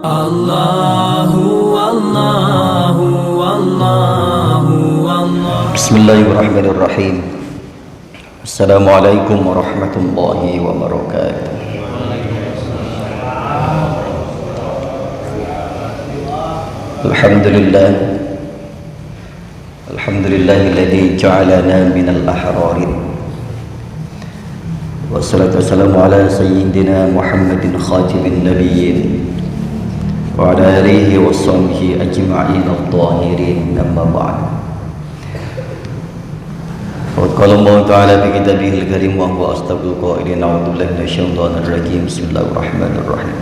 Allahu Allahu Allahu Allah. Bismillahirrahmanirrahim. Assalamualaikum warahmatullahi wabarakatuh. Alhamdulillah. Alhamdulillahilladzi ja'alana minal ahrarin. Wassalatu wassalamu ala sayyidina Muhammadin khatimin nabiyyin wa ala alihi wa sahbihi ajma'in adh-dhahirin, amma ba'd. Qala Allah ta'ala fi kitabihil karim wa huwa asdaqul qailin, a'udzu billahi minasyaitonir rajim. Bismillahirrahmanirrahim.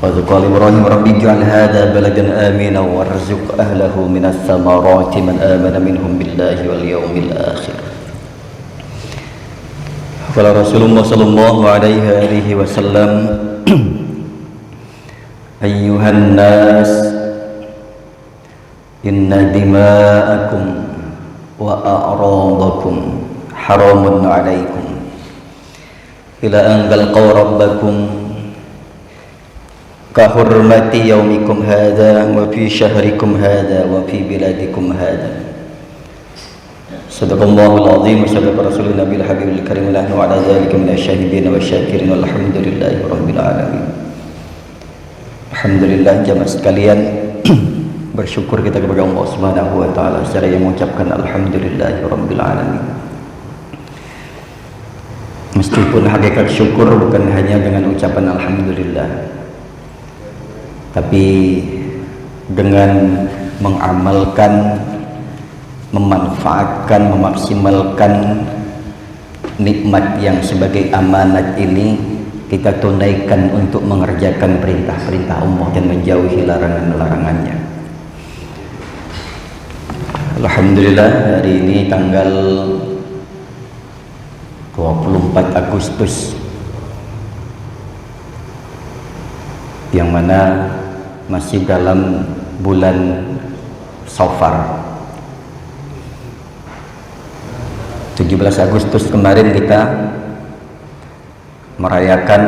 Wa qala Ibrahim rabbi ij'al hadha baladan amina warzuq ahlahu minas thamarati man amana minhum billahi wal yawmil akhir. Qala Rasulullah sallallahu alaihi wasallam, ayyuhan nas, inna dima'akum wa a'radakum haramun 'alaikum ila an talqaw rabbakum ka hurmati yaumikum hadha wa fi syahrikum hadha wa fi biladikum hadha. Sadaqallahul azim wa sadaqa rasulun nabiyil habibil karim wa nahnu 'ala dzalika minasyahidin wa syakirin walhamdulillahi rabbil alamin. Alhamdulillah jamaah sekalian, bersyukur kita kepada Allah Subhanahu wa taala secara yang mengucapkan alhamdulillahirabbil alamin. Meskipun hakikat syukur bukan hanya dengan ucapan alhamdulillah, tapi dengan mengamalkan, memanfaatkan, memaksimalkan nikmat yang sebagai amanat ini kita tunaikan untuk mengerjakan perintah-perintah Allah dan menjauhi larangan-larangannya. Alhamdulillah, hari ini tanggal 24 Agustus, yang mana masih dalam bulan Safar. 17 Agustus kemarin kita merayakan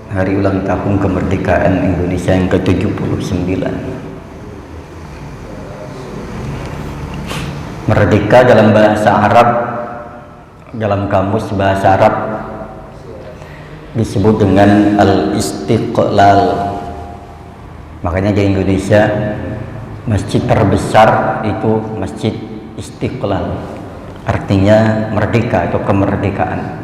hari ulang tahun kemerdekaan Indonesia yang ke-79. Merdeka dalam bahasa Arab, dalam kamus bahasa Arab disebut dengan al-istiqlal. Makanya di Indonesia masjid terbesar itu Masjid Istiqlal, artinya merdeka atau kemerdekaan.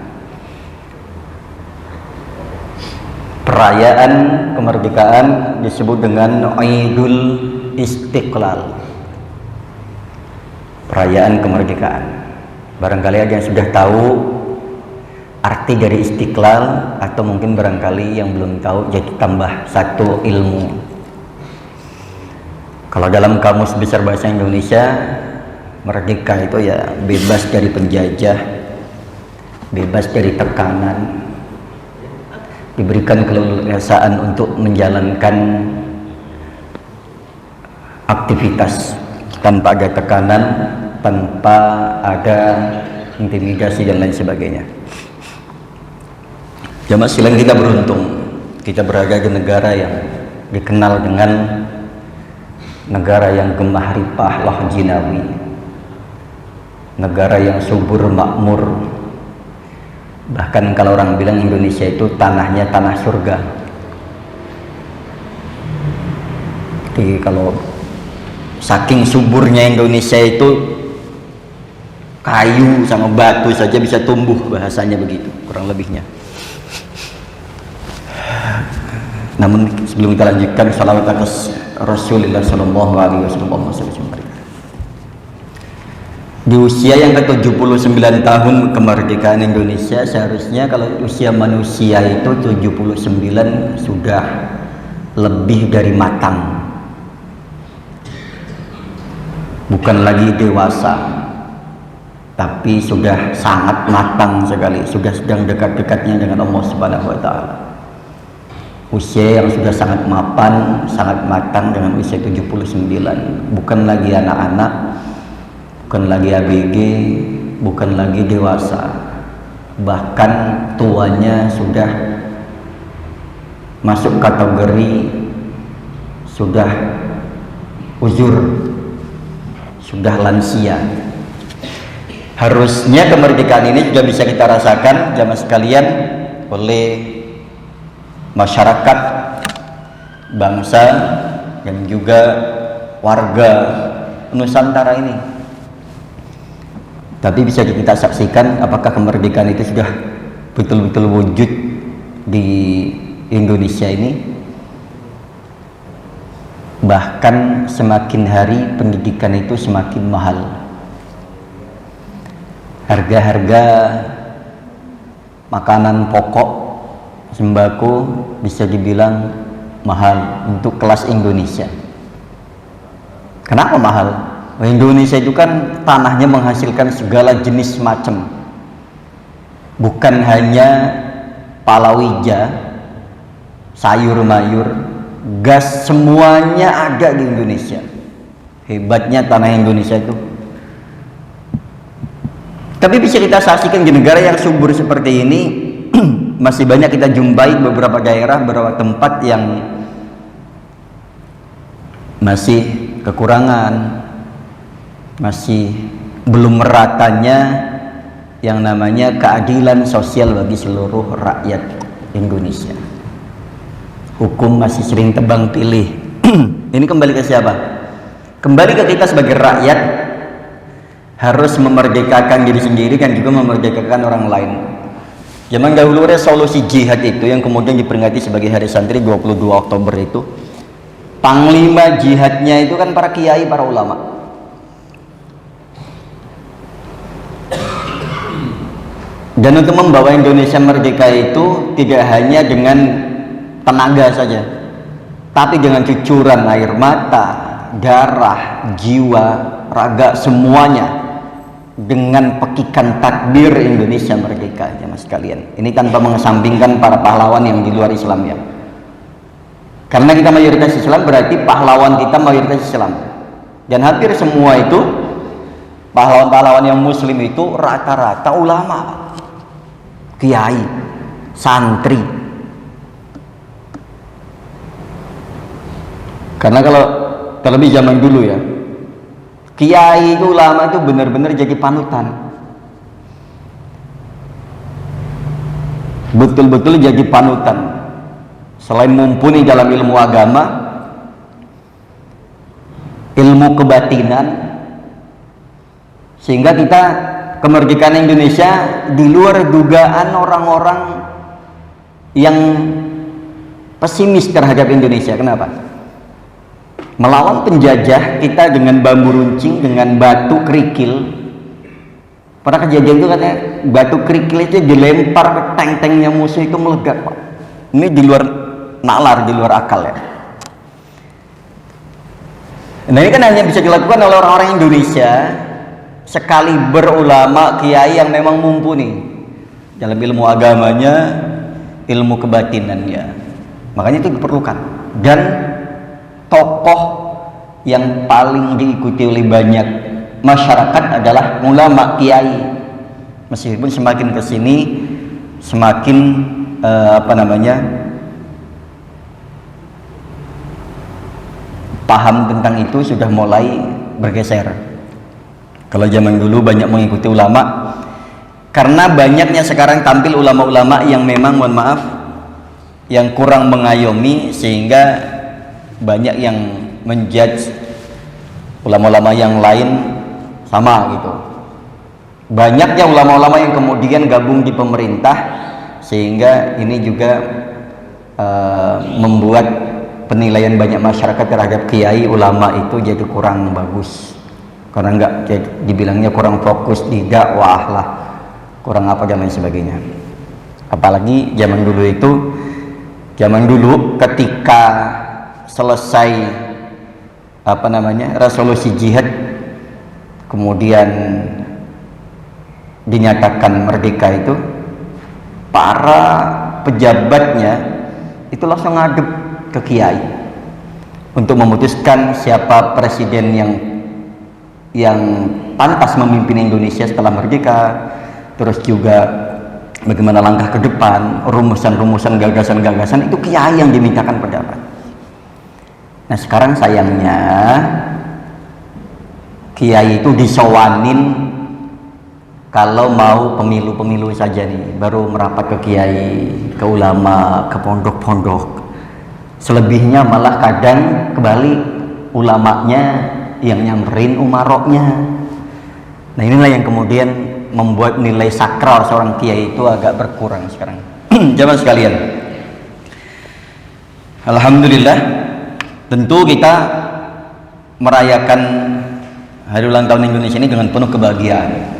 Perayaan kemerdekaan disebut dengan Idul Istiqlal, perayaan kemerdekaan. Barangkali ada yang sudah tahu arti dari istiqlal, atau mungkin barangkali yang belum tahu, jadi tambah satu ilmu. Kalau dalam kamus besar bahasa Indonesia, merdeka itu ya bebas dari penjajah, bebas dari tekanan, diberikan keleluasaan untuk menjalankan aktivitas tanpa ada tekanan, tanpa ada intimidasi dan lain sebagainya. Jamaah sekalian, kita beruntung, kita berada di negara yang dikenal dengan negara yang gemah ripah loh jinawi, negara yang subur makmur. Bahkan kalau orang bilang Indonesia itu tanahnya tanah surga. Jadi kalau saking suburnya Indonesia itu, kayu sama batu saja bisa tumbuh, bahasanya begitu kurang lebihnya. Namun sebelum kita lanjutkan, salawat atas Rasulullah sallallahu alaihi wasallam. Di usia yang ke-79 tahun kemerdekaan Indonesia, seharusnya kalau usia manusia itu 79 sudah lebih dari matang. Bukan lagi dewasa, tapi sudah sangat matang sekali, sudah sedang dekat-dekatnya dengan Allah Subhanahu wa taala. Usia yang sudah sangat mapan, sangat matang dengan usia 79, bukan lagi anak-anak, bukan lagi ABG, bukan lagi dewasa, bahkan tuanya sudah masuk kategori sudah uzur, sudah lansia. Harusnya kemerdekaan ini sudah bisa kita rasakan jamaah sekalian oleh masyarakat, bangsa, dan juga warga Nusantara ini. Tapi bisa kita saksikan apakah kemerdekaan itu sudah betul-betul wujud di Indonesia ini. Bahkan semakin hari pendidikan itu semakin mahal. Harga-harga makanan pokok, sembako bisa dibilang mahal untuk kelas Indonesia. Kenapa mahal? Indonesia itu kan tanahnya menghasilkan segala jenis macam, bukan hanya palawija, sayur mayur, gas, semuanya ada di Indonesia. Hebatnya tanah Indonesia itu. Tapi bisa kita saksikan di negara yang subur seperti ini masih banyak kita jumpai beberapa daerah, beberapa tempat yang masih kekurangan, masih belum meratanya yang namanya keadilan sosial bagi seluruh rakyat Indonesia. Hukum masih sering tebang pilih. Ini kembali ke siapa? Kembali ke kita sebagai rakyat, harus memerdekakan diri sendiri dan juga memerdekakan orang lain. Zaman dahulu resolusi jihad itu yang kemudian diperingati sebagai Hari Santri 22 Oktober itu, panglima jihadnya itu kan para kiai, para ulama. Dan untuk membawa Indonesia merdeka itu tidak hanya dengan tenaga saja, tapi dengan cucuran air mata, darah, jiwa, raga, semuanya, dengan pekikan takbir Indonesia merdeka, jemaah sekalian. Ini tanpa mengesampingkan para pahlawan yang di luar Islam ya. Karena kita mayoritas Islam, berarti pahlawan kita mayoritas Islam. Dan hampir semua itu pahlawan-pahlawan yang muslim itu rata-rata ulama, kiai, santri. Karena kalau terlebih zaman dulu ya, kiai itu, ulama itu benar-benar jadi panutan, betul-betul jadi panutan. Selain mumpuni dalam ilmu agama, ilmu kebatinan, sehingga kita kemerdekaan Indonesia di luar dugaan orang-orang yang pesimis terhadap Indonesia. Kenapa? Melawan penjajah kita dengan bambu runcing, dengan batu kerikil. Pada kejadian itu katanya batu kerikil itu dilempar ke tank-tanknya musuh itu meledak, Pak. Ini di luar nalar, di luar akal ya. Nah ini kan hanya bisa dilakukan oleh orang-orang Indonesia sekali berulama, kiai yang memang mumpuni dalam ilmu agamanya, ilmu kebatinannya. Makanya itu diperlukan. Dan tokoh yang paling diikuti oleh banyak masyarakat adalah ulama, kiai. Meskipun semakin kesini semakin paham tentang itu sudah mulai bergeser. Kalau zaman dulu banyak mengikuti ulama, karena banyaknya sekarang tampil ulama-ulama yang memang, mohon maaf, yang kurang mengayomi, sehingga banyak yang menjudge ulama-ulama yang lain sama gitu. Banyaknya ulama-ulama yang kemudian gabung di pemerintah, sehingga ini juga membuat penilaian banyak masyarakat terhadap kiai ulama itu jadi kurang bagus, karena enggak dibilangnya kurang fokus di dakwah lah, kurang apa dan lain sebagainya. Apalagi zaman dulu ketika selesai resolusi jihad, kemudian dinyatakan merdeka itu, para pejabatnya itu langsung ngadep ke kiai untuk memutuskan siapa presiden yang pantas memimpin Indonesia setelah merdeka, terus juga bagaimana langkah ke depan, rumusan-rumusan, gagasan-gagasan, itu kiai yang dimintakan pendapat. Nah sekarang sayangnya kiai itu disowanin kalau mau pemilu-pemilu saja nih, baru merapat ke kiai, ke ulama, ke pondok-pondok. Selebihnya malah kadang kebalik, ulamanya yang nyamperin umaroknya. Nah inilah yang kemudian membuat nilai sakral seorang kiai itu agak berkurang sekarang. Jamaah sekalian, alhamdulillah, tentu kita merayakan hari ulang tahun Indonesia ini dengan penuh kebahagiaan.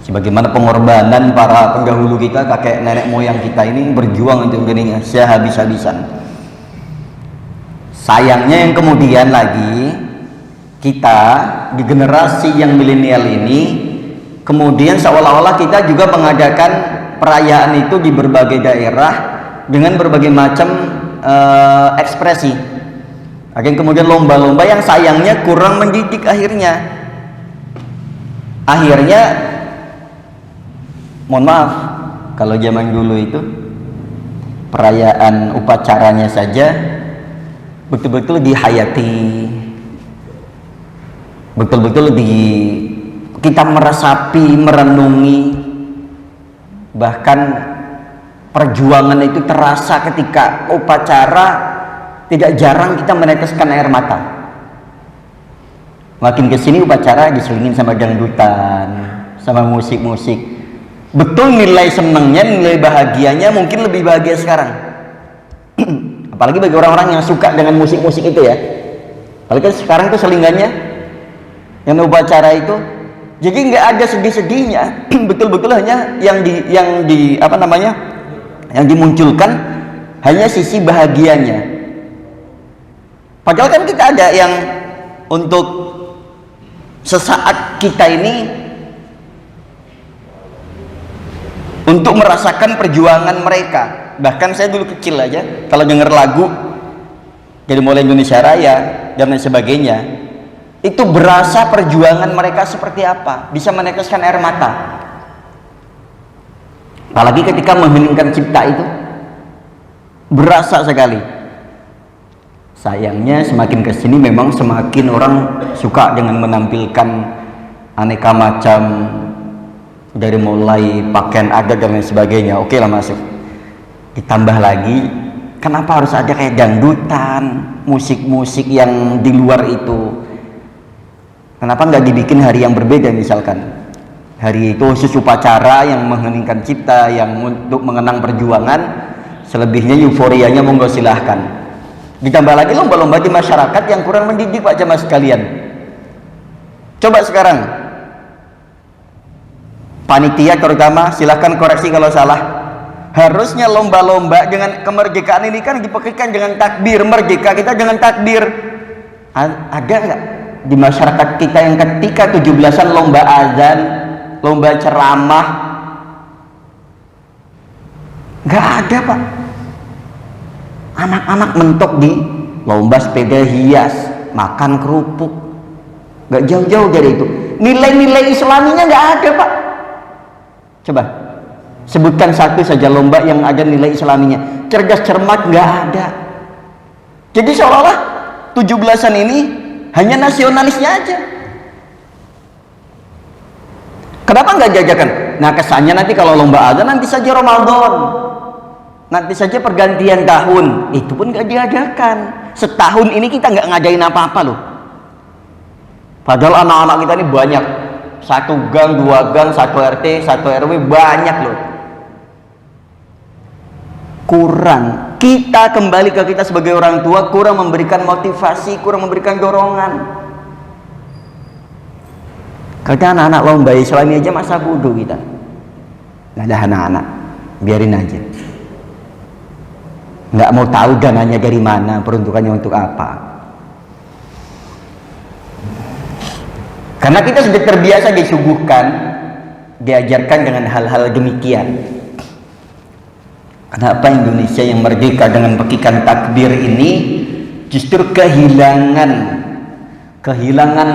Sebagaimana pengorbanan para pendahulu kita, kakek nenek moyang kita ini berjuang untuk Indonesia habis-habisan. Sayangnya yang kemudian lagi kita di generasi yang milenial ini kemudian seolah-olah kita juga mengadakan perayaan itu di berbagai daerah dengan berbagai macam ekspresi. Akhirnya kemudian lomba-lomba yang sayangnya kurang mendidik akhirnya. Mohon maaf, kalau zaman dulu itu perayaan upacaranya saja betul-betul dihayati, betul-betul kita meresapi, merenungi, bahkan perjuangan itu terasa ketika upacara. Tidak jarang kita meneteskan air mata. Makin kesini upacara diselingin sama dangdutan, sama musik-musik. Betul nilai senangnya, nilai bahagianya mungkin lebih bahagia sekarang. Apalagi bagi orang-orang yang suka dengan musik-musik itu ya. Apalagi sekarang tuh selingannya yang upacara itu, jadi nggak ada sedih-sedihnya. Betul-betul hanya yang dimunculkan hanya sisi bahagianya. Padahal kan kita ada yang untuk sesaat kita ini untuk merasakan perjuangan mereka. Bahkan saya dulu kecil aja kalau dengar lagu dari mulai Indonesia Raya dan lain sebagainya, itu berasa perjuangan mereka seperti apa, bisa meneteskan air mata. Apalagi ketika mengheningkan cipta itu berasa sekali. Sayangnya semakin kesini memang semakin orang suka dengan menampilkan aneka macam, dari mulai pakaian adat dan lain sebagainya. Oke lah masuk. Ditambah lagi, kenapa harus ada kayak dangdutan, musik-musik yang di luar itu? Kenapa nggak dibikin hari yang berbeda misalkan? Hari itu khusus upacara yang mengheningkan cipta, yang untuk mengenang perjuangan. Selebihnya euforianya monggo silahkan. Ditambah lagi lomba-lomba di masyarakat yang kurang mendidik, Pak jamaah sekalian. Coba sekarang panitia terutama, silahkan koreksi kalau salah. Harusnya lomba-lomba dengan kemerdekaan ini kan dipakaikan dengan takbir, merdeka kita dengan takbir. Ada nggak di masyarakat kita yang ketika 17-an lomba azan, lomba ceramah? Nggak ada, Pak. Anak-anak mentok di lomba sepeda hias, makan kerupuk. Nggak jauh-jauh dari itu. Nilai-nilai islaminya nggak ada, Pak. Coba sebutkan satu saja lomba yang ada nilai islaminya. Cerdas cermat nggak ada. Jadi seolah-olah 17-an ini hanya nasionalisnya aja. Kenapa nggak jajakan? Nah kesannya nanti kalau lomba azan nanti saja Ramadan, nanti saja pergantian tahun, itu pun nggak diadakan. Setahun ini kita nggak ngadain apa-apa loh. Padahal anak-anak kita ini banyak. 1 gang, 2 gang, 1 RT, 1 RW, banyak loh. Kurang. Kita kembali ke kita sebagai orang tua, kurang memberikan motivasi, kurang memberikan dorongan. Karena anak-anak lomba Islami aja masa bodoh kita. Nggak ada anak-anak, biarin aja. Nggak mau tahu dananya dari mana, peruntukannya untuk apa. Karena kita sudah terbiasa disuguhkan, diajarkan dengan hal-hal demikian. Kenapa Indonesia yang merdeka dengan pekikan takbir ini justru kehilangan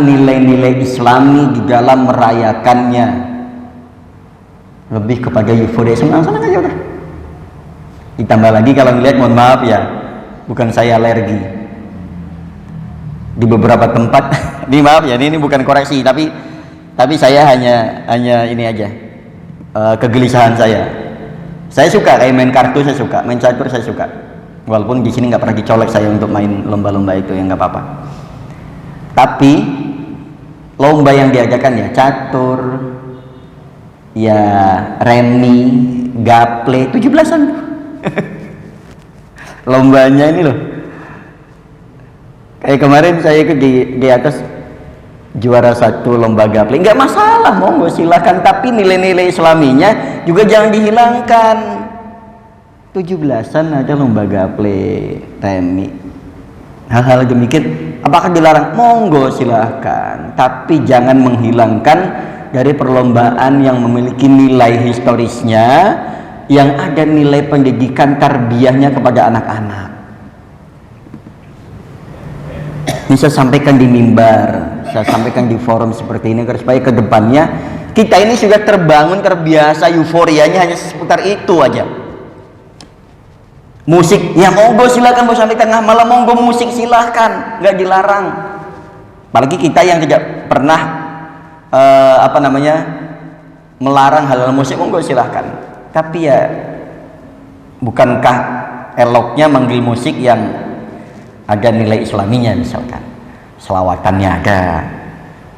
nilai-nilai Islami di dalam merayakannya? lebih kepada euforia, senang-senang aja udah. Ditambah lagi kalau ngeliat, mohon maaf ya, bukan saya alergi di beberapa tempat ini maaf ya, ini bukan koreksi, tapi saya hanya ini aja, kegelisahan saya suka kayak main kartu, saya suka main catur, saya suka, walaupun di sini nggak pernah dicolek saya untuk main lomba-lomba itu, ya nggak apa-apa. Tapi lomba yang diadakan ya catur, ya remi, gaple, 17-an lombanya ini loh. Kayak kemarin saya ikut di atas juara 1 lomba gaple, nggak masalah, monggo silakan, tapi nilai-nilai islaminya juga jangan dihilangkan. 17-an ada lomba gaple, remi, hal-hal demikian apakah dilarang? Monggo silakan, tapi jangan menghilangkan dari perlombaan yang memiliki nilai historisnya, yang ada nilai pendidikan tarbiyahnya kepada anak-anak. Ini saya sampaikan di mimbar, saya sampaikan di forum seperti ini supaya ke depannya kita ini sudah terbangun, terbiasa, euforianya hanya seputar itu aja. Musik, ya monggo silakan, mau sampai tengah malam monggo musik silahkan, nggak dilarang. Apalagi kita yang tidak pernah melarang hal-hal musik, monggo silahkan. Tapi ya, bukankah eloknya manggil musik yang ada nilai islaminya, misalkan selawatannya ada,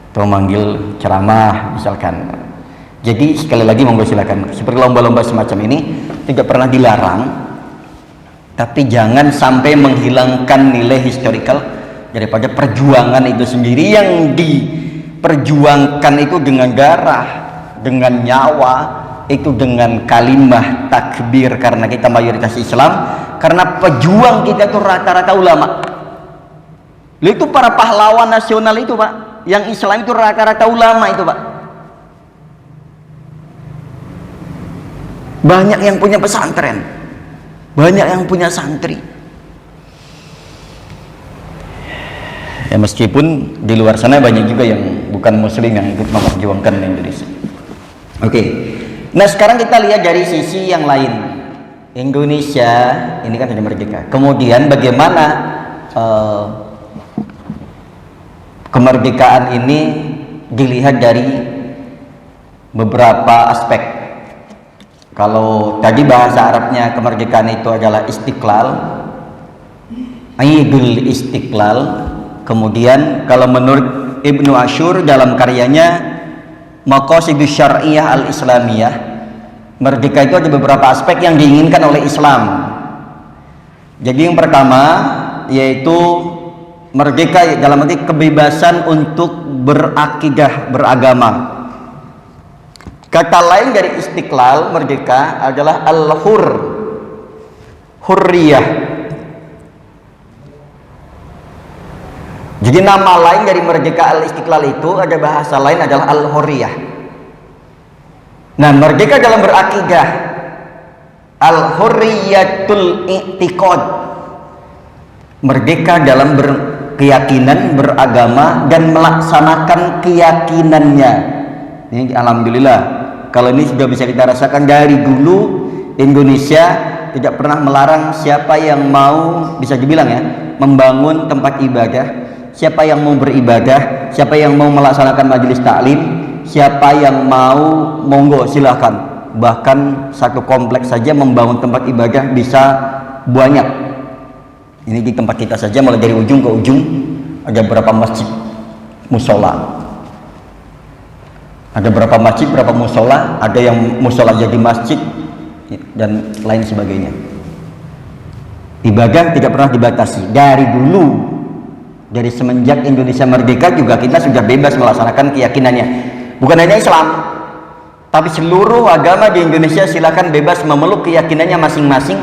atau manggil ceramah misalkan. Jadi sekali lagi monggo silakan, seperti lomba-lomba semacam ini tidak pernah dilarang, tapi jangan sampai menghilangkan nilai historikal daripada perjuangan itu sendiri, yang diperjuangkan itu dengan darah, dengan nyawa, itu dengan kalimah takbir, karena kita mayoritas Islam, karena pejuang kita itu rata-rata ulama. Itu para pahlawan nasional itu Pak, yang Islam itu rata-rata ulama itu Pak. Banyak yang punya pesantren, banyak yang punya santri. Ya meskipun di luar sana banyak juga yang bukan muslim yang ikut memperjuangkan Indonesia. Oke. Nah sekarang kita lihat dari sisi yang lain. Indonesia ini kan sudah merdeka. Kemudian bagaimana kemerdekaan ini dilihat dari beberapa aspek. Kalau tadi bahasa Arabnya kemerdekaan itu adalah istiqlal, Aidul Istiqlal. Kemudian kalau menurut Ibnu Ashur dalam karyanya Maqasidus Syar'iyah Al-Islamiyah, merdeka itu ada beberapa aspek yang diinginkan oleh Islam. Jadi yang pertama yaitu merdeka dalam arti kebebasan untuk berakidah, beragama. Kata lain dari istiqlal, merdeka adalah al-hur, hurriyah. Jadi nama lain dari merdeka al-istiqlal itu, ada bahasa lain adalah al-hurriyah. Nah, merdeka dalam berakidah, al-hurriyatul i'tiqad, merdeka dalam berkeyakinan, beragama dan melaksanakan keyakinannya. Ini alhamdulillah, kalau ini sudah bisa kita rasakan dari dulu. Indonesia tidak pernah melarang siapa yang mau, bisa dibilang ya, membangun tempat ibadah, siapa yang mau beribadah, siapa yang mau melaksanakan majelis taklim, siapa yang mau, monggo silahkan. Bahkan satu kompleks saja membangun tempat ibadah bisa banyak. Ini di tempat kita saja, mulai dari ujung ke ujung ada berapa masjid, musola, ada berapa masjid, berapa musola, ada yang musola jadi masjid dan lain sebagainya. Ibadah tidak pernah dibatasi dari dulu. Dari semenjak Indonesia merdeka juga kita sudah bebas melaksanakan keyakinannya. Bukan hanya Islam, tapi seluruh agama di Indonesia silakan bebas memeluk keyakinannya masing-masing,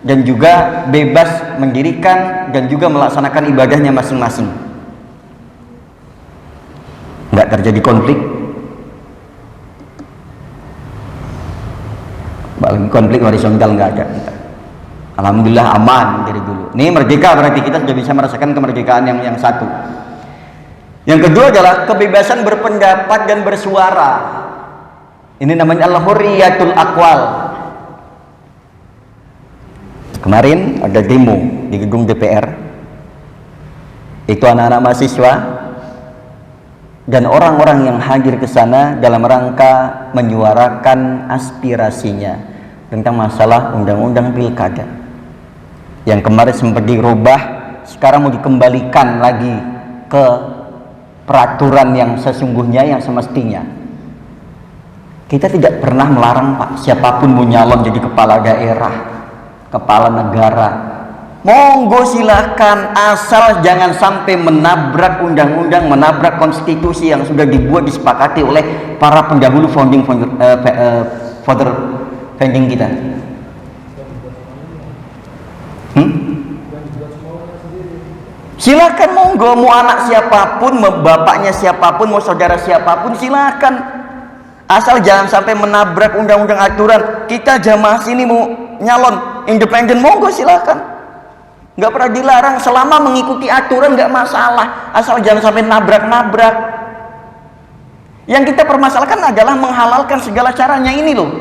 dan juga bebas mendirikan dan juga melaksanakan ibadahnya masing-masing. Nggak terjadi konflik. Konflik horizontal nggak ada. Alhamdulillah aman dari dulu. Ini merdeka berarti kita sudah bisa merasakan kemerdekaan yang satu. Yang kedua adalah kebebasan berpendapat dan bersuara. Ini namanya al-hurriyatul aqwal. Kemarin ada demo di gedung DPR. Itu anak-anak mahasiswa dan orang-orang yang hadir ke sana dalam rangka menyuarakan aspirasinya tentang masalah undang-undang pilkada yang kemarin sempat dirubah, sekarang mau dikembalikan lagi ke peraturan yang sesungguhnya, yang semestinya. Kita tidak pernah melarang, Pak, siapapun mau nyalon jadi kepala daerah, kepala negara, monggo silahkan, asal jangan sampai menabrak undang-undang, menabrak konstitusi yang sudah dibuat, disepakati oleh para pendahulu founding kita. Silakan, monggo, mau anak siapapun, mau bapaknya siapapun, mau saudara siapapun, silakan, asal jangan sampai menabrak undang-undang aturan. Kita jamaah sini mau nyalon independen, monggo silakan, nggak pernah dilarang, selama mengikuti aturan nggak masalah, asal jangan sampai nabrak-nabrak. Yang kita permasalahkan adalah menghalalkan segala caranya ini loh.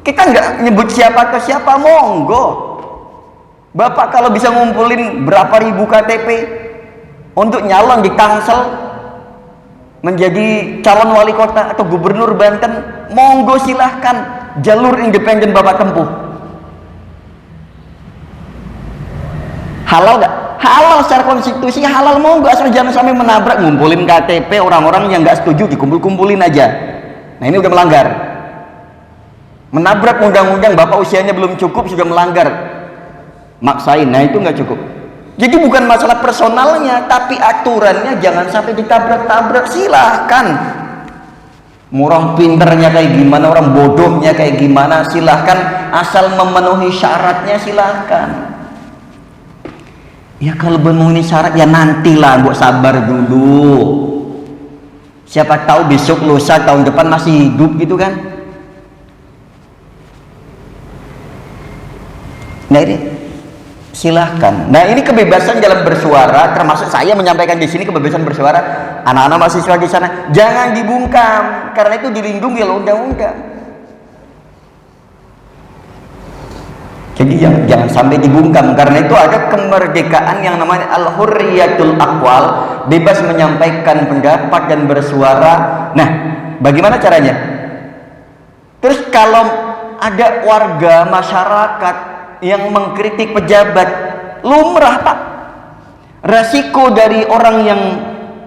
Kita nggak nyebut siapa ke siapa, monggo. Bapak kalau bisa ngumpulin berapa ribu KTP untuk nyalon di Tangsel menjadi calon wali kota atau gubernur Banten, monggo silahkan, jalur independen Bapak tempuh. Halal gak? Halal secara konstitusi, halal, monggo, asal jangan sampai menabrak. Ngumpulin KTP orang-orang yang gak setuju dikumpul-kumpulin aja. Nah, ini udah melanggar. Menabrak undang-undang, Bapak usianya belum cukup sudah melanggar, maksain. Nah, itu nggak cukup. Jadi bukan masalah personalnya, tapi aturannya jangan sampai ditabrak-tabrak. Silahkan, orang pinternya kayak gimana, orang bodohnya kayak gimana, silahkan, asal memenuhi syaratnya, silahkan. Ya kalau memenuhi syarat ya nantilah, buat sabar dulu. Siapa tahu besok, lusa, tahun depan masih hidup gitu kan. Nah, ini silahkan. Nah, ini kebebasan dalam bersuara, termasuk saya menyampaikan di sini kebebasan bersuara. Anak-anak mahasiswa di sana jangan dibungkam, karena itu dilindungi oleh undang-undang. Jadi jangan sampai dibungkam, karena itu ada kemerdekaan yang namanya al-hurriyatul aqwal, bebas menyampaikan pendapat dan bersuara. Nah, bagaimana caranya? Terus kalau ada warga masyarakat yang mengkritik pejabat, lumrah, Pak. Resiko dari orang yang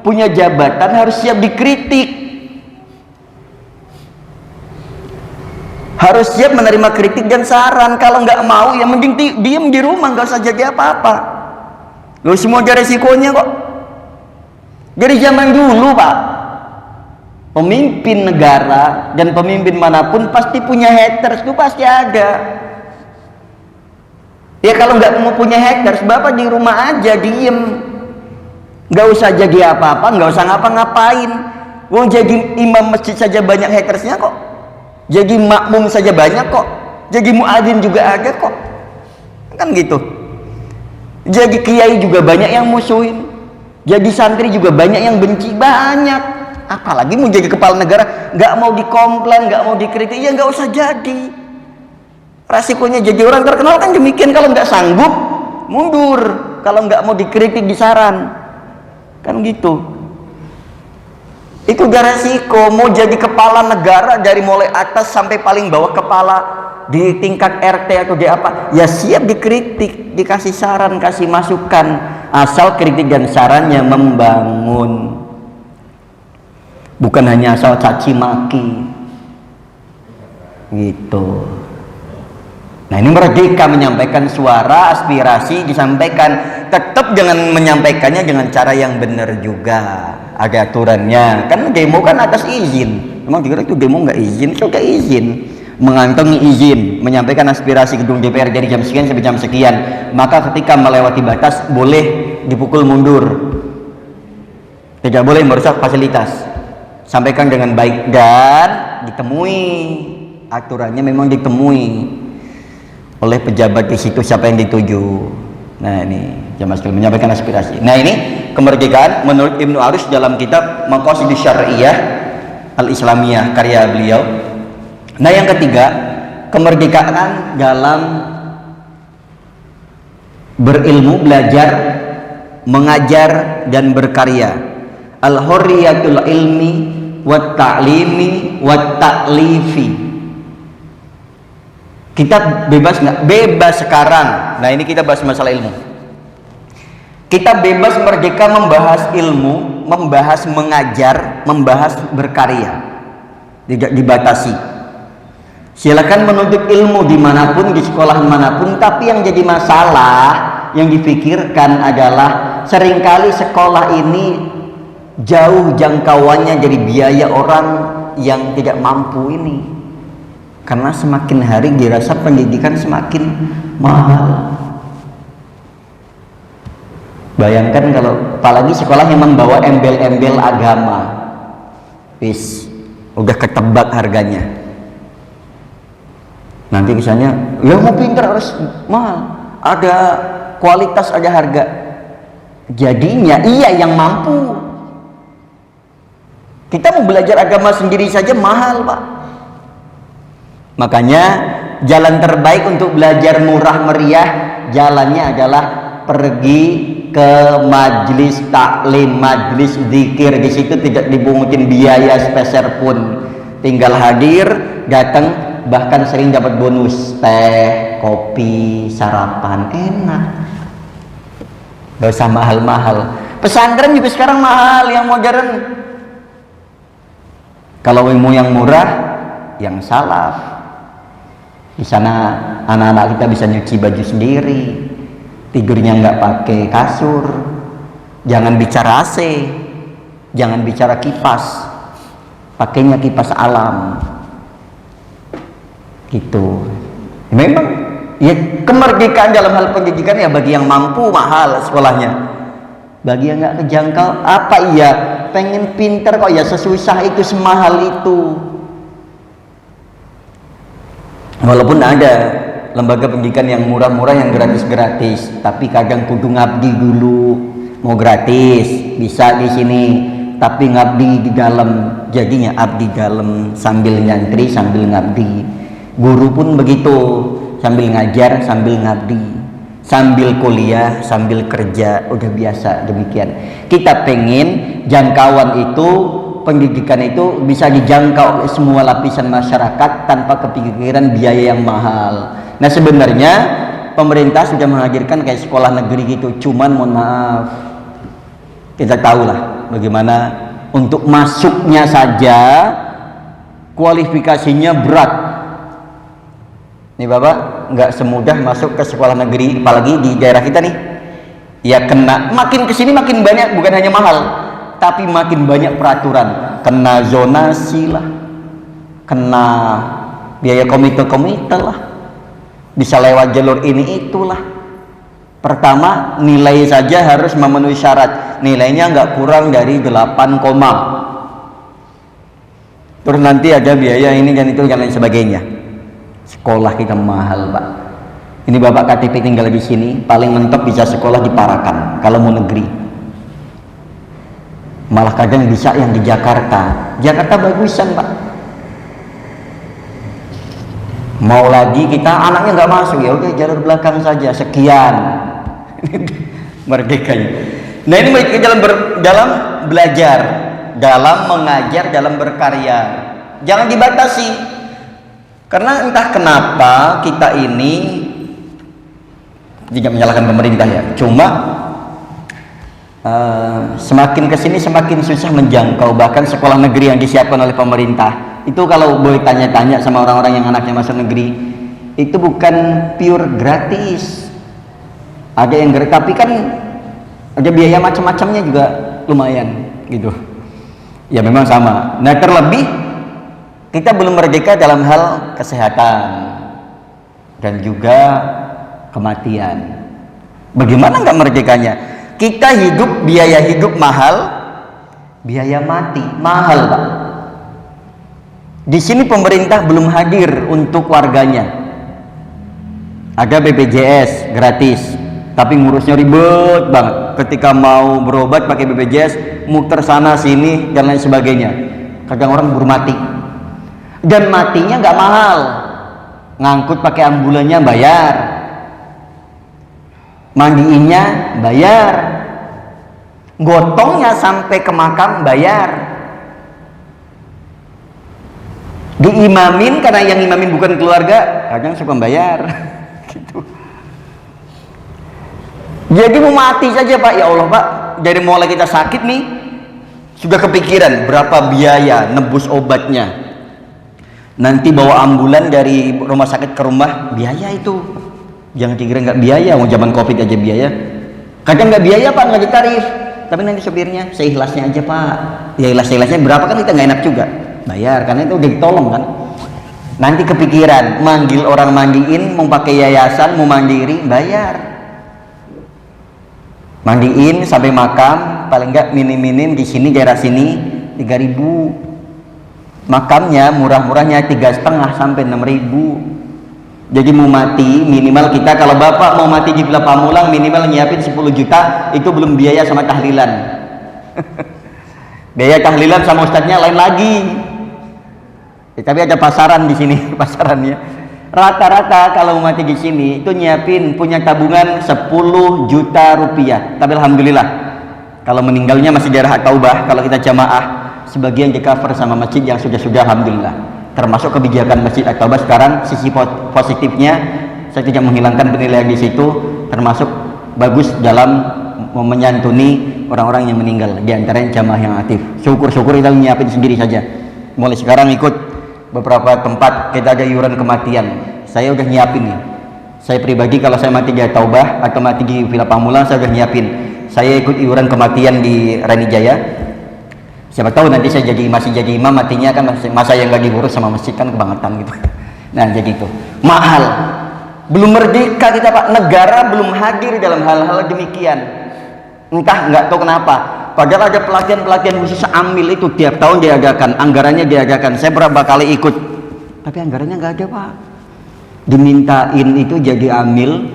punya jabatan harus siap dikritik, harus siap menerima kritik dan saran. Kalau nggak mau ya mending diem di rumah, nggak usah jadi apa-apa. Lo semua ada resikonya kok. Dari zaman dulu, Pak, pemimpin negara dan pemimpin manapun pasti punya haters, itu pasti ada. Ya kalau nggak mau punya haters, Bapak di rumah aja diem, nggak usah jadi apa-apa, nggak usah ngapa-ngapain. Wong jadi imam masjid saja banyak hatersnya kok, jadi makmum saja banyak kok, jadi muadzin juga ada kok, kan gitu. Jadi kiai juga banyak yang musuhin, jadi santri juga banyak yang benci, banyak. Apalagi mau jadi kepala negara, nggak mau dikomplain, nggak mau dikritik, ya nggak usah jadi. Resikonya jadi orang terkenal kan demikian, kalau nggak sanggup mundur, kalau nggak mau dikritik disaran, kan gitu. Itu udah resiko. Mau jadi kepala negara dari mulai atas sampai paling bawah kepala di tingkat RT atau di apa, ya siap dikritik, dikasih saran, kasih masukan, asal kritik dan sarannya membangun, bukan hanya asal caci maki gitu. Nah, ini merdeka menyampaikan suara, aspirasi disampaikan, tetap jangan menyampaikannya dengan cara yang benar juga, ada aturannya. Kan demo kan atas izin, memang dikira itu demo nggak izin, sudah izin, mengantongi izin, menyampaikan aspirasi gedung DPR dari jam sekian sampai jam sekian, maka ketika melewati batas boleh dipukul mundur, tidak boleh merusak fasilitas, sampaikan dengan baik dan ditemui, aturannya memang ditemui oleh pejabat di situ siapa yang dituju. Nah, ini jamaah sekalian menyampaikan aspirasi. Nah, ini kemerdekaan menurut Ibnu Arus dalam kitab Maqasidus Syar'iyyah Al-Islamiyah karya beliau. Nah, yang ketiga, kemerdekaan dalam berilmu, belajar, mengajar dan berkarya. Al-hurriyatul ilmi wat ta'limi wat ta'lifi. Kita bebas nggak? Bebas sekarang. Nah, ini kita bahas masalah ilmu. Kita bebas merdeka membahas ilmu, membahas mengajar, membahas berkarya. Tidak dibatasi. Silakan menuntut ilmu dimanapun, di sekolah manapun, tapi yang jadi masalah, yang dipikirkan adalah seringkali sekolah ini jauh jangkauannya jadi biaya orang yang tidak mampu ini. Karena semakin hari dirasa pendidikan semakin mahal. Bayangkan kalau apalagi sekolah yang membawa embel-embel agama, udah ketebak harganya. Nanti misalnya, ya mau pintar harus mahal, ada kualitas, ada harga. Jadinya iya yang mampu. Kita mau belajar agama sendiri saja mahal, Pak. Makanya jalan terbaik untuk belajar murah meriah, jalannya adalah pergi ke majlis taklim, majlis zikir. Di situ tidak dipungutin biaya sepeser pun, tinggal hadir, datang. Bahkan sering dapat bonus teh, kopi, sarapan, enak. Gak usah mahal-mahal. Pesantren juga sekarang mahal, yang modern. Kalau ilmu yang murah, yang salaf. Di sana anak-anak kita bisa nyuci baju sendiri, tidurnya nggak pakai kasur, jangan bicara AC, jangan bicara kipas, pakainya kipas alam. Gitu. Memang ya kemerdekaan dalam hal pendidikan ya bagi yang mampu mahal sekolahnya, bagi yang nggak kejangkau apa iya pengen pinter kok ya sesusah itu, semahal itu. Walaupun ada lembaga pendidikan yang murah-murah, yang gratis-gratis, tapi kadang kudu ngabdi dulu. Mau gratis bisa di sini, tapi ngabdi di dalam, jadinya abdi dalam sambil nyantri sambil ngabdi. Guru pun begitu, sambil ngajar sambil ngabdi, sambil kuliah sambil kerja, udah biasa demikian. Kita pengen jangkauan itu, pendidikan itu bisa dijangkau oleh semua lapisan masyarakat tanpa kepikiran biaya yang mahal. Nah, sebenarnya pemerintah sudah menghadirkan kayak sekolah negeri gitu, cuman mohon maaf, kita tahulah bagaimana untuk masuknya saja kualifikasinya berat. Nih Bapak, nggak semudah masuk ke sekolah negeri, apalagi di daerah kita nih. Ya kena, makin kesini makin banyak, bukan hanya mahal, tapi makin banyak peraturan. Kena zonasi lah, kena biaya komite-komite lah, bisa lewat jalur ini itulah. Pertama, nilai saja harus memenuhi syarat, nilainya nggak kurang dari 8, terus nanti ada biaya ini dan itu dan lain sebagainya. Sekolah kita mahal, Pak. Ini Bapak KTP tinggal di sini, paling mentok bisa sekolah di Parakan kalau mau negeri. Malah kadang bisa yang di Jakarta. Jakarta bagusan, Pak. Mau lagi kita anaknya nggak masuk, ya udah jalur belakang saja, sekian. Merdekanya. Nah, ini dalam belajar, dalam mengajar, dalam berkarya. Jangan dibatasi. Karena entah kenapa kita ini tidak menyalahkan pemerintah ya, cuma semakin kesini semakin susah menjangkau. Bahkan sekolah negeri yang disiapkan oleh pemerintah itu, kalau boleh tanya-tanya sama orang-orang yang anaknya masuk negeri, itu bukan pure gratis, ada yang gratis, tapi kan ada biaya macam-macamnya juga lumayan gitu ya, memang sama. Nah, terlebih kita belum merdeka dalam hal kesehatan dan juga kematian. Bagaimana nggak merdekanya? Kita hidup, biaya hidup mahal, biaya mati mahal, Pak. Di sini pemerintah belum hadir untuk warganya. Ada BPJS gratis, tapi ngurusnya ribet banget. Ketika mau berobat pakai BPJS, muter sana sini dan lain sebagainya. Kadang orang buru mati. Dan matinya nggak mahal, ngangkut pakai ambulannya bayar, mandiinnya bayar, gotongnya sampai ke makam bayar, diimamin karena yang imamin bukan keluarga kadang suka bayar gitu. Jadi mau mati saja Pak, ya Allah Pak, dari mulai kita sakit nih sudah kepikiran berapa biaya nebus obatnya, nanti bawa ambulan dari rumah sakit ke rumah, biaya itu. Jangan dikira nggak biaya, mau zaman covid aja biaya. Kadang nggak biaya Pak, nggak ditarif, tapi nanti supirnya seikhlasnya aja Pak. Ya ikhlas-ikhlasnya berapa kan kita nggak enak juga bayar, karena itu udah ditolong kan. Nanti kepikiran manggil orang mandiin, mau pakai yayasan, mau mandiri, bayar. Mandiin sampai makam paling nggak minim-minim di sini daerah sini 3.000. Makamnya murah-murahnya 3,5 sampai 6.000. Jadi mau mati minimal kita, kalau bapak mau mati di Villa Pamulang minimal nyiapin 10 juta, itu belum biaya sama tahlilan. Biaya tahlilan sama ustadznya lain lagi. Ya, tapi ada pasaran di sini, pasarannya. Rata-rata kalau mati di sini itu nyiapin punya tabungan 10 juta rupiah. Tapi alhamdulillah kalau meninggalnya masih daerah Taubah, kalau kita jamaah sebagian di cover sama masjid yang sudah alhamdulillah. Termasuk kebijakan Masjid At-Taubah sekarang, sisi positifnya saya tidak menghilangkan penilaian di situ, termasuk bagus dalam menyantuni orang-orang yang meninggal, di antaranya jamaah yang aktif. Syukur-syukur kita nyiapin sendiri saja. Mulai sekarang ikut beberapa tempat kita ada iuran kematian, saya udah nyiapin nih. Saya pribadi kalau saya mati di Taubah atau mati di Villa Pamulang, saya udah nyiapin, saya ikut iuran kematian di Rani Jaya. Siapa tahu nanti saya masih jadi imam, matinya kan masa yang gak diurus sama masjid kan kebangetan gitu. Nah jadi itu mahal, belum merdeka kita Pak, negara belum hadir dalam hal-hal demikian, entah nggak tahu kenapa. Padahal ada pelatihan khusus amil itu tiap tahun diadakan, anggarannya diadakan. Saya berapa kali ikut, tapi anggarannya nggak ada Pak. Dimintain itu jadi amil,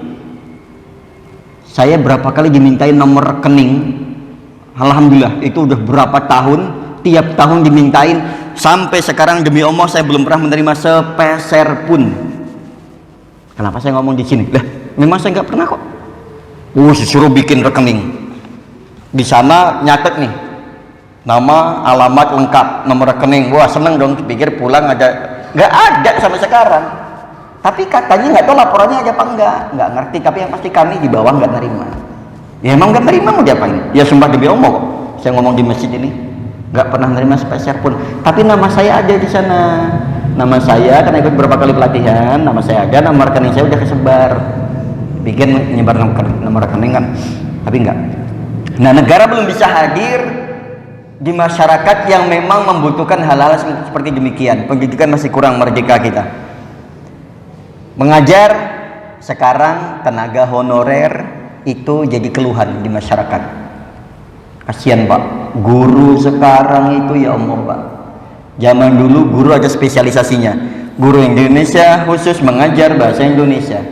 saya berapa kali dimintain nomor rekening. Alhamdulillah itu udah berapa tahun, tiap tahun dimintain, sampai sekarang demi Allah saya belum pernah menerima sepeser pun. Kenapa saya ngomong di sini? Lah, memang saya nggak pernah kok. Disuruh bikin rekening. Di sana nyatet nih nama, alamat lengkap, nomor rekening. Wah seneng dong, pikir pulang ada. Nggak ada sampai sekarang. Tapi katanya nggak tahu laporannya ada apa nggak ngerti. Tapi yang pasti kami di bawah nggak nerima. Ya emang nggak nerima, mau diapain? Ya sumpah demi Allah kok saya ngomong di masjid ini, nggak pernah nerima sepeser pun. Tapi nama saya ada di sana, nama saya karena ikut beberapa kali pelatihan, nama saya ada, nomor rekening saya udah kesebar. Bikin nyebar nomor rekening kan, tapi enggak. Nah negara belum bisa hadir di masyarakat yang memang membutuhkan hal-hal seperti demikian. Pendidikan masih kurang merdeka kita. Mengajar sekarang tenaga honorer itu jadi keluhan di masyarakat. Kasihan Pak, guru sekarang itu ya Allah Pak. Zaman dulu guru ada spesialisasinya. Guru Indonesia khusus mengajar bahasa Indonesia.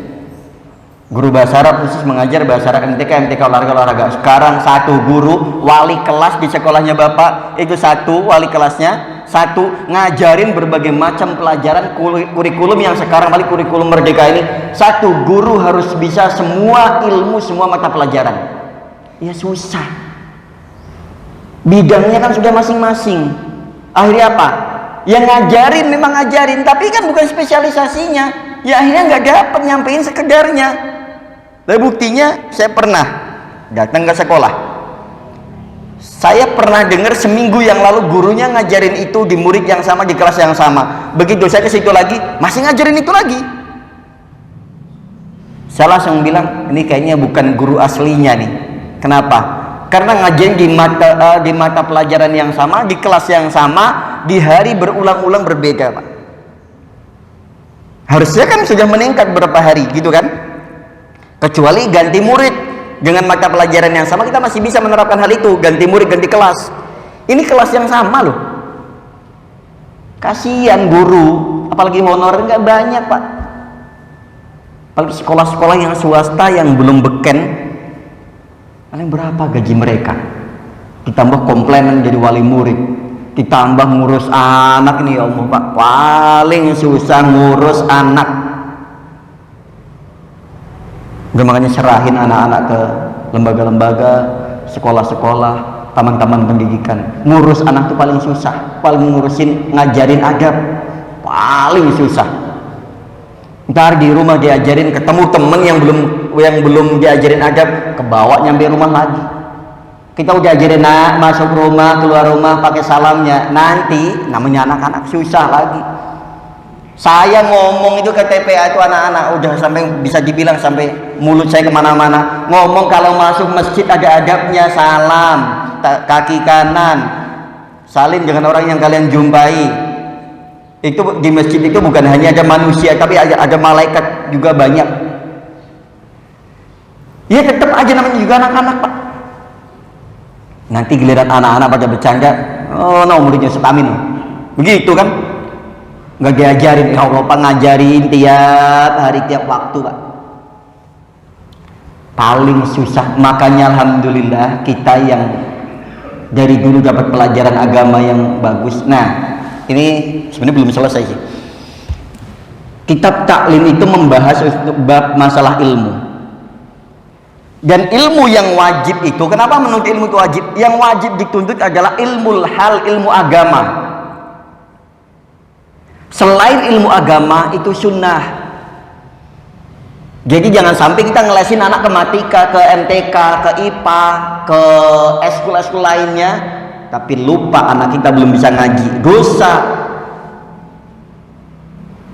Guru bahasa Arab khusus mengajar bahasa Arab, MTK olahraga. Sekarang satu guru wali kelas di sekolahnya Bapak, itu satu wali kelasnya, satu ngajarin berbagai macam pelajaran kurikulum yang sekarang balik kurikulum merdeka ini. Satu guru harus bisa semua ilmu, semua mata pelajaran. Ya susah. Bidangnya kan sudah masing-masing. Akhirnya apa? Yang ngajarin memang ngajarin, tapi kan bukan spesialisasinya. Ya akhirnya nggak dapat nyampein sekedarnya. Tapi buktinya saya pernah datang ke sekolah. Saya pernah dengar seminggu yang lalu gurunya ngajarin itu di murid yang sama, di kelas yang sama. Begitu saya ke situ lagi, masih ngajarin itu lagi. Saya langsung bilang, ini kayaknya bukan guru aslinya nih. Kenapa? Karena ngajarin di mata pelajaran yang sama, di kelas yang sama, di hari berulang-ulang berbeda, Pak. Harusnya kan sudah meningkat berapa hari, gitu kan? Kecuali ganti murid dengan mata pelajaran yang sama, kita masih bisa menerapkan hal itu, ganti murid, ganti kelas. Ini kelas yang sama loh. Kasihan guru, apalagi honorer nggak banyak Pak. Apalagi sekolah-sekolah yang swasta yang belum beken, paling berapa gaji mereka? Ditambah komplainan jadi wali murid, ditambah ngurus anak nih ya Allah Pak, paling susah ngurus anak. Udah makanya serahin anak-anak ke lembaga-lembaga, sekolah-sekolah, taman-taman pendidikan. Ngurus anak tuh paling susah, paling ngurusin ngajarin adab paling susah. Ntar di rumah diajarin, ketemu temen yang belum diajarin adab, kebawa nyampe rumah lagi. Kita udah ajarin nak masuk rumah, keluar rumah pakai salamnya, nanti namanya anak-anak susah lagi. Saya ngomong itu ke TPA itu anak-anak udah sampai bisa dibilang sampai mulut saya kemana-mana. Ngomong kalau masuk masjid ada adabnya, salam kaki kanan, salim dengan orang yang kalian jumpai. Itu di masjid itu bukan hanya ada manusia, tapi ada malaikat juga banyak. Ya tetap aja namanya juga anak-anak Pak. Nanti giliran anak-anak pada bercanda, oh no muridnya Setamin, begitu kan? Nggak diajarin, ya Allah Pak, ngajarin tiap hari tiap waktu Pak. Paling susah, makanya alhamdulillah kita yang dari dulu dapat pelajaran agama yang bagus. Nah ini sebenarnya belum selesai sih. Kitab Taklim itu membahas bab masalah ilmu. Dan ilmu yang wajib itu, kenapa menuntut ilmu itu wajib? Yang wajib dituntut adalah ilmu hal, ilmu agama. Selain ilmu agama itu sunnah. Jadi jangan sampai kita ngelesin anak ke Matika, ke MTK, ke IPA, ke eskul-eskul lainnya, tapi lupa anak kita belum bisa ngaji. Dosa.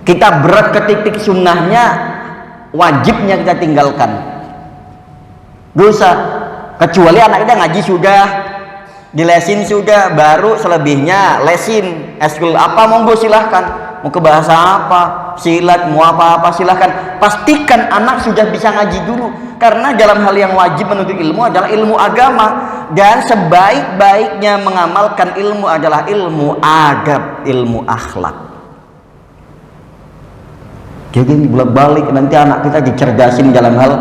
Kita berat ke titik sunnahnya, wajibnya kita tinggalkan. Dosa. Kecuali anak kita ngaji sudah, dilesin sudah, baru selebihnya lesin eskul apa monggo silahkan, mau ke bahasa apa, silat, mau apa-apa silahkan. Pastikan anak sudah bisa ngaji dulu, karena dalam hal yang wajib menuntut ilmu adalah ilmu agama, dan sebaik-baiknya mengamalkan ilmu adalah ilmu adab, ilmu akhlak. Jadi bolak-balik nanti anak kita dicerdasin dalam hal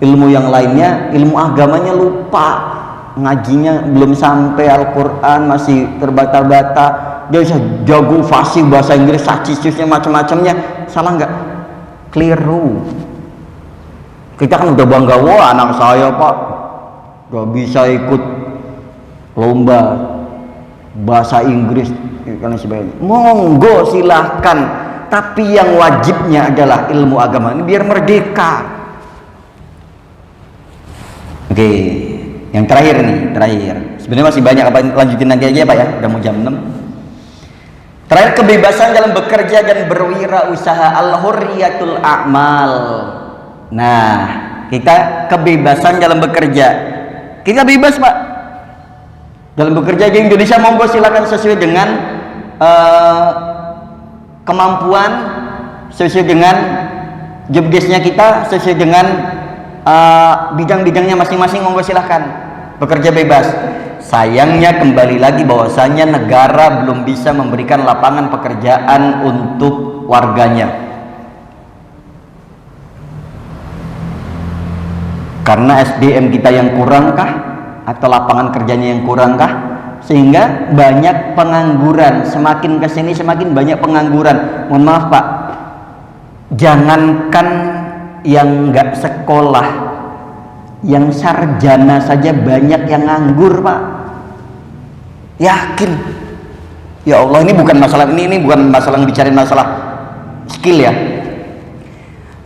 ilmu yang lainnya, ilmu agamanya lupa, ngajinya belum sampai Al-Quran, masih terbata-bata. Dia bisa jago fasih bahasa Inggris, sacisnya macam-macamnya, salah nggak? Keliru. Kita kan udah bangga, wah anak saya Pak udah bisa ikut lomba bahasa Inggris dan sebagainya. Monggo silahkan, tapi yang wajibnya adalah ilmu agama ini biar merdeka. Oke, yang terakhir nih, sebenarnya masih banyak, apa lanjutin nanti aja Pak ya, udah mau jam 6. Terakhir, kebebasan dalam bekerja dan berwirausaha, al-hurriyatul a'mal. Nah, kita kebebasan dalam bekerja, kita bebas Pak dalam bekerja di Indonesia, monggo silakan sesuai dengan kemampuan, sesuai dengan job desk-nya kita, sesuai dengan bidang-bidangnya masing-masing, monggo silahkan bekerja bebas. Sayangnya kembali lagi bahwasanya negara belum bisa memberikan lapangan pekerjaan untuk warganya, karena SDM kita yang kurangkah atau lapangan kerjanya yang kurangkah, sehingga banyak pengangguran. Semakin kesini semakin banyak pengangguran. Mohon maaf Pak, jangankan yang nggak sekolah, yang sarjana saja banyak yang nganggur Pak. Yakin? Ya Allah, ini bukan masalah ini bukan masalah bicarain masalah skill ya.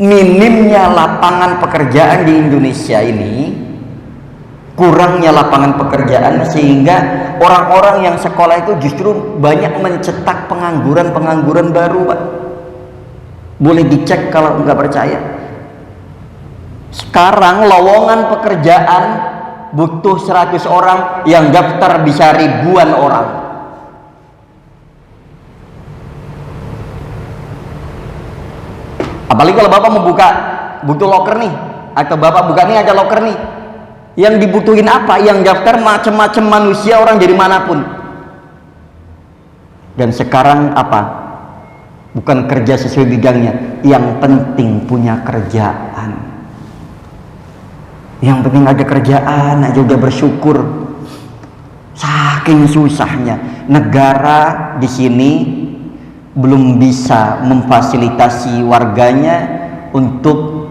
Minimnya lapangan pekerjaan di Indonesia ini, kurangnya lapangan pekerjaan, sehingga orang-orang yang sekolah itu justru banyak mencetak pengangguran baru Pak. Boleh dicek kalau nggak percaya. Sekarang lowongan pekerjaan butuh 100 orang, yang daftar bisa ribuan orang. Apalagi kalau Bapak mau butuh loker nih, atau Bapak buka nih ada loker nih, yang dibutuhin apa? Yang daftar macam-macam manusia, orang dari manapun. Dan sekarang apa? Bukan kerja sesuai bidangnya, yang penting punya kerjaan. Yang penting ada kerjaan aja udah bersyukur. saking susahnya negara di sini belum bisa memfasilitasi warganya untuk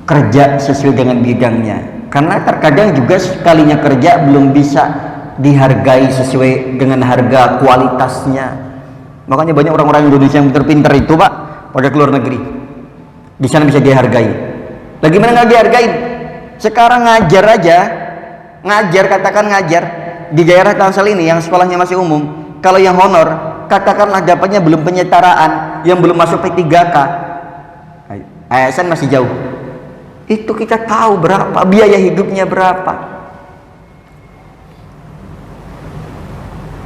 kerja sesuai dengan bidangnya, karena terkadang juga sekalinya kerja belum bisa dihargai sesuai dengan harga kualitasnya. Makanya banyak orang-orang Indonesia yang pinter-pinter itu Pak pada keluar negeri, di sana bisa dihargai. Lagi mana nggak dihargai? Sekarang ngajar aja, katakan ngajar di daerah Tangsel ini yang sekolahnya masih umum, kalau yang honor katakanlah dapatnya belum penyetaraan, yang belum masuk P3K, ASN masih jauh. Itu kita tahu berapa biaya hidupnya berapa.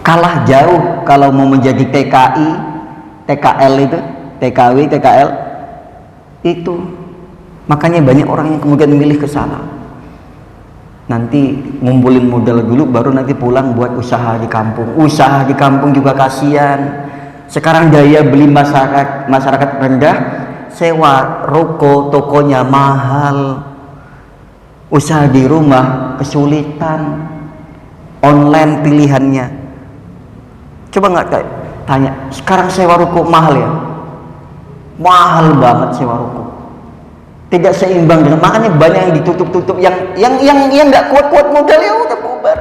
Kalah jauh kalau mau menjadi TKI, TKL itu, TKW, TKL itu. Makanya banyak orang yang kemudian milih ke sana. Nanti ngumpulin modal dulu, baru nanti pulang buat usaha di kampung. Usaha di kampung juga kasihan. Sekarang daya beli masyarakat rendah, sewa ruko, tokonya mahal. Usaha di rumah kesulitan, online pilihannya. Coba nggak tanya, sekarang sewa ruko mahal ya? Mahal banget sewa ruko. Tidak seimbang dengan, makanya banyak yang ditutup-tutup, yang nggak kuat-kuat modal ya udah bubar.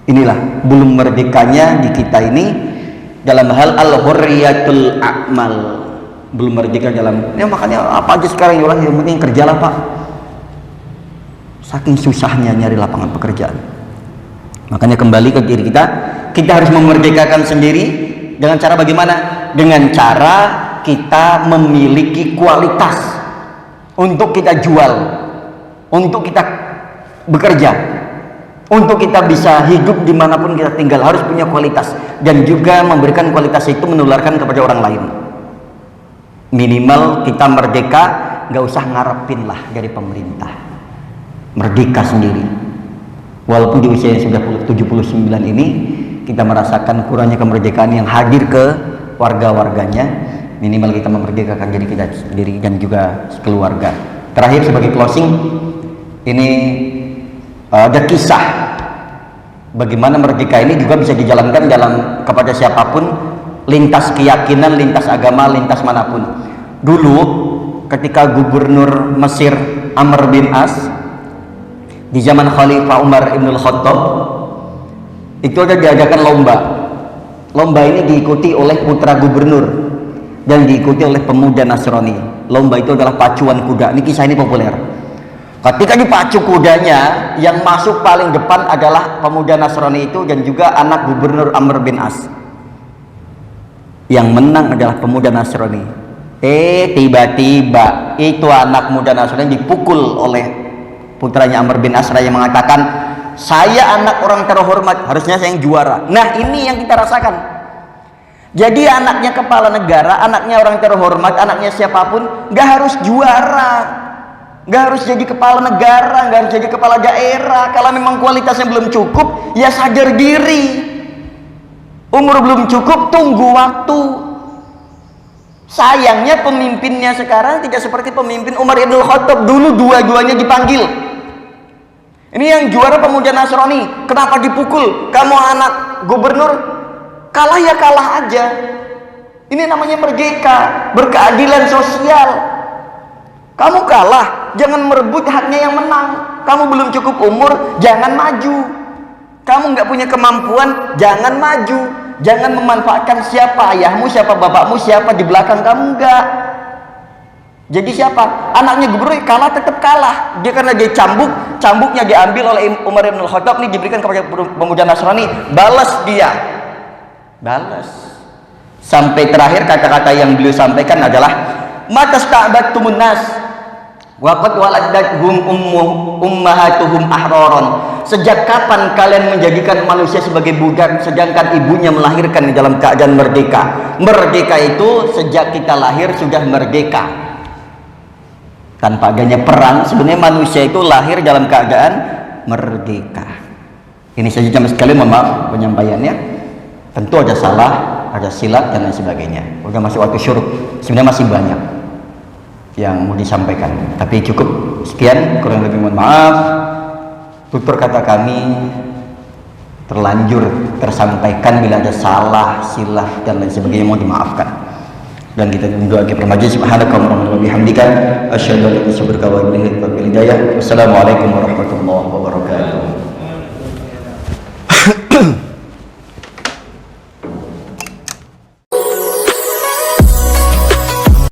Inilah belum merdekanya di kita ini dalam hal al-hurriyatul a'mal, belum merdeka dalam ya. Makanya apa aja sekarang yang penting kerjalah Pak, saking susahnya nyari lapangan pekerjaan. Makanya kembali ke diri kita harus memerdekakan sendiri dengan cara bagaimana? Dengan cara kita memiliki kualitas untuk kita jual, untuk kita bekerja, untuk kita bisa hidup dimanapun kita tinggal. Harus punya kualitas, dan juga memberikan kualitas itu menularkan kepada orang lain. Minimal kita merdeka, nggak usah ngarepin lah dari pemerintah, merdeka sendiri. Walaupun di usia yang sudah 79 ini kita merasakan kurangnya kemerdekaan yang hadir ke warga-warganya, minimal kita memerdekakan diri kita sendiri dan juga keluarga. Terakhir sebagai closing, ini ada kisah bagaimana merdeka ini juga bisa dijalankan dalam kepada siapapun, lintas keyakinan, lintas agama, lintas manapun. Dulu ketika gubernur Mesir Amr bin As di zaman Khalifah Umar Ibn Khattab, itu ada diadakan lomba. Lomba ini diikuti oleh putra gubernur dan diikuti oleh pemuda Nasrani. Lomba itu adalah pacuan kuda. Ini kisah ini populer. Ketika dipacu kudanya, yang masuk paling depan adalah pemuda Nasrani itu dan juga anak gubernur Amr bin As. Yang menang adalah pemuda Nasrani. Tiba-tiba itu anak muda Nasrani dipukul oleh putranya Amr bin As yang mengatakan, saya anak orang terhormat, harusnya saya yang juara. Nah ini yang kita rasakan. Jadi anaknya kepala negara, anaknya orang terhormat, anaknya siapapun, gak harus juara, gak harus jadi kepala negara, gak harus jadi kepala daerah. Kalau memang kualitasnya belum cukup, ya sadar diri. Umur belum cukup, tunggu waktu. Sayangnya pemimpinnya sekarang tidak seperti pemimpin Umar Ibn Khattab. Dulu dua-duanya dipanggil. Ini yang juara pemuda Nasrani, kenapa dipukul? Kamu anak gubernur, kalah ya kalah aja. Ini namanya merdeka, berkeadilan sosial. Kamu kalah, jangan merebut haknya yang menang. Kamu belum cukup umur, jangan maju. Kamu nggak punya kemampuan, jangan maju. Jangan memanfaatkan siapa ayahmu, siapa bapakmu, siapa di belakang kamu, enggak. Jadi siapa? Anaknya gubernur kalah, tetap kalah. Dia karena dia cambuknya diambil oleh Umar bin Khattab, ini diberikan kepada pemuda Nasrani, balas dia. Balas. Sampai terakhir kata-kata yang beliau sampaikan adalah, matasta'badtumun nas wa qad waladathum ummahatuhum ahraran. Sejak kapan kalian menjadikan manusia sebagai budak sedangkan ibunya melahirkan di dalam keadaan merdeka? Merdeka itu sejak kita lahir sudah merdeka. Tanpa adanya perang, sebenarnya manusia itu lahir dalam keadaan merdeka. Ini saja jam sekali, mohon maaf penyampaiannya. Tentu ada salah, ada silap dan lain sebagainya. Udah masuk waktu syuruk, sebenarnya masih banyak yang mau disampaikan. Tapi cukup sekian, kurang lebih mohon maaf. Tutur kata kami, terlanjur tersampaikan, bila ada salah, silaf dan lain sebagainya mohon dimaafkan. Dan kita berdoa kepada majlis. Subhanaka wa bihamdika asyhadu an la ilaha illa anta astaghfiruka wa atubu ilaik. Wassalamualaikum warahmatullahi wabarakatuh.